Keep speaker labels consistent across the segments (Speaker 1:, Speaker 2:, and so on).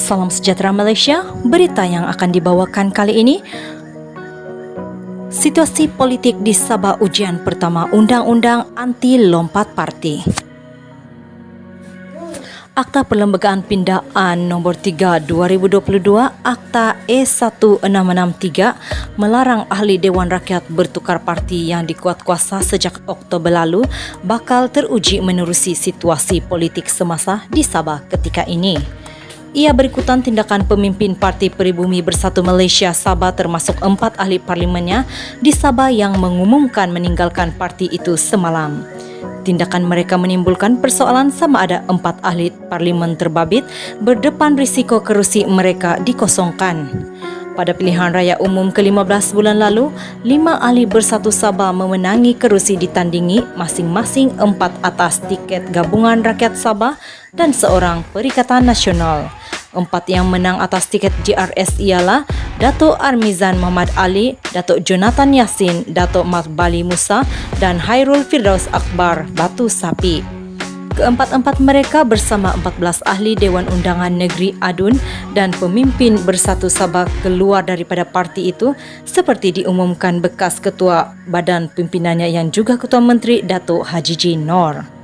Speaker 1: Salam sejahtera Malaysia, berita yang akan dibawakan kali ini. Situasi politik di Sabah ujian pertama Undang-Undang Anti Lompat Parti. Akta Perlembagaan Pindaan Nombor 3 2022 Akta E1663 melarang ahli Dewan Rakyat bertukar parti yang dikuatkuasa sejak Oktober lalu bakal teruji menerusi situasi politik semasa di Sabah ketika ini. Ia berikutan tindakan pemimpin Parti Peribumi Bersatu Malaysia Sabah termasuk 4 ahli parlimennya di Sabah yang mengumumkan meninggalkan parti itu semalam. Tindakan mereka menimbulkan persoalan sama ada 4 ahli parlimen terbabit berdepan risiko kerusi mereka dikosongkan. Pada pilihan raya umum ke-15 bulan lalu, 5 ahli Bersatu Sabah memenangi kerusi ditandingi masing-masing 4 atas tiket Gabungan Rakyat Sabah dan seorang Perikatan Nasional. 4 yang menang atas tiket GRS ialah Dato' Armizan Muhammad Ali, Dato' Jonathan Yassin, Dato' Makbali Musa dan Hairul Firdaus Akbar Batu Sapi. Keempat-empat mereka bersama 14 ahli Dewan Undangan Negeri ADUN dan pemimpin Bersatu Sabah keluar daripada parti itu seperti diumumkan bekas Ketua Badan Pimpinannya yang juga Ketua Menteri Datuk Haji G. Nor.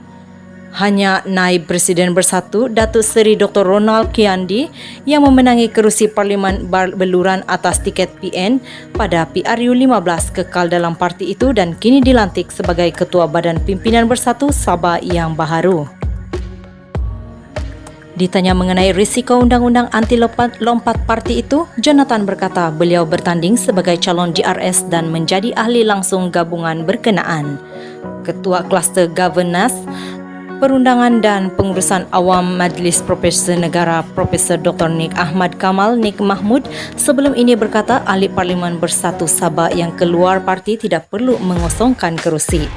Speaker 1: Hanya Naib Presiden Bersatu Datuk Seri Dr. Ronald Kiandi yang memenangi kerusi Parlimen Beluran atas tiket PN pada PRU 15 kekal dalam parti itu dan kini dilantik sebagai Ketua Badan Pimpinan Bersatu Sabah yang baharu. Ditanya mengenai risiko undang-undang anti lompat parti itu, Jonathan berkata beliau bertanding sebagai calon GRS dan menjadi ahli langsung gabungan berkenaan. Ketua Kluster Governance, Perundangan dan Pengurusan Awam Majlis Profesor Negara Profesor Dr. Nik Ahmad Kamal Nik Mahmud sebelum ini berkata ahli Parlimen Bersatu Sabah yang keluar parti tidak perlu mengosongkan kerusi.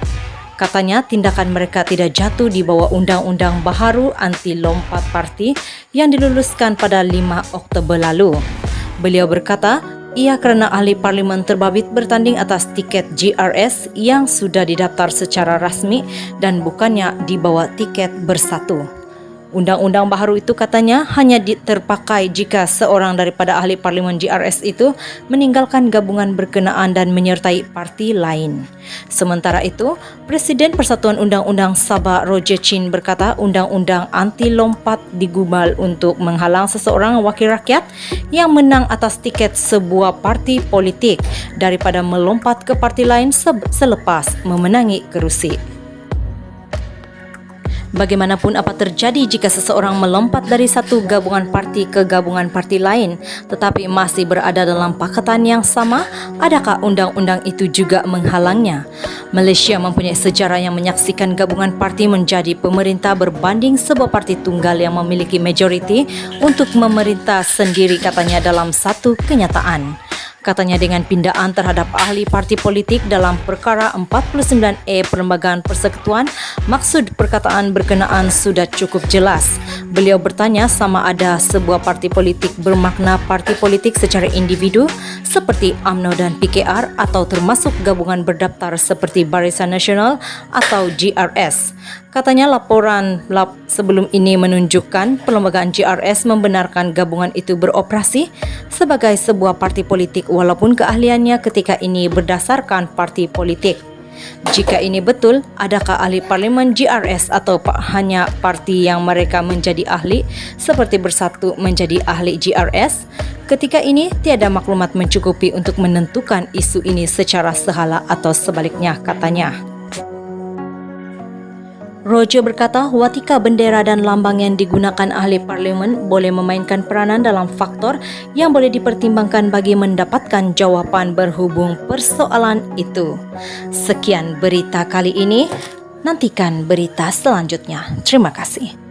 Speaker 1: Katanya tindakan mereka tidak jatuh di bawah undang-undang baharu anti lompat parti yang diluluskan pada 5 Oktober lalu. Beliau berkata, ia kerana ahli parlimen terbabit bertanding atas tiket GRS yang sudah didaftar secara rasmi dan bukannya di bawah tiket Bersatu. Undang-undang baharu itu katanya hanya terpakai jika seorang daripada ahli parlimen GRS itu meninggalkan gabungan berkenaan dan menyertai parti lain. Sementara itu, Presiden Persatuan Undang-Undang Sabah Roger Chin berkata undang-undang anti lompat digubal untuk menghalang seseorang wakil rakyat yang menang atas tiket sebuah parti politik daripada melompat ke parti lain selepas memenangi kerusi. Bagaimanapun apa terjadi jika seseorang melompat dari satu gabungan parti ke gabungan parti lain tetapi masih berada dalam pakatan yang sama, adakah undang-undang itu juga menghalangnya? Malaysia mempunyai sejarah yang menyaksikan gabungan parti menjadi pemerintah berbanding sebuah parti tunggal yang memiliki majoriti untuk memerintah sendiri katanya dalam satu kenyataan. Katanya dengan pindaan terhadap ahli parti politik dalam perkara 49A Perlembagaan Persekutuan, maksud perkataan berkenaan sudah cukup jelas. Beliau bertanya sama ada sebuah parti politik bermakna parti politik secara individu seperti UMNO dan PKR atau termasuk gabungan berdaftar seperti Barisan Nasional atau GRS. Katanya laporan sebelum ini menunjukkan Perlembagaan GRS membenarkan gabungan itu beroperasi sebagai sebuah parti politik walaupun keahliannya ketika ini berdasarkan parti politik. Jika ini betul, adakah ahli parlimen GRS atau hanya parti yang mereka menjadi ahli seperti Bersatu menjadi ahli GRS? Ketika ini tiada maklumat mencukupi untuk menentukan isu ini secara sehala atau sebaliknya, katanya. Roger berkata watika bendera dan lambang yang digunakan ahli parlimen boleh memainkan peranan dalam faktor yang boleh dipertimbangkan bagi mendapatkan jawapan berhubung persoalan itu. Sekian berita kali ini, nantikan berita selanjutnya. Terima kasih.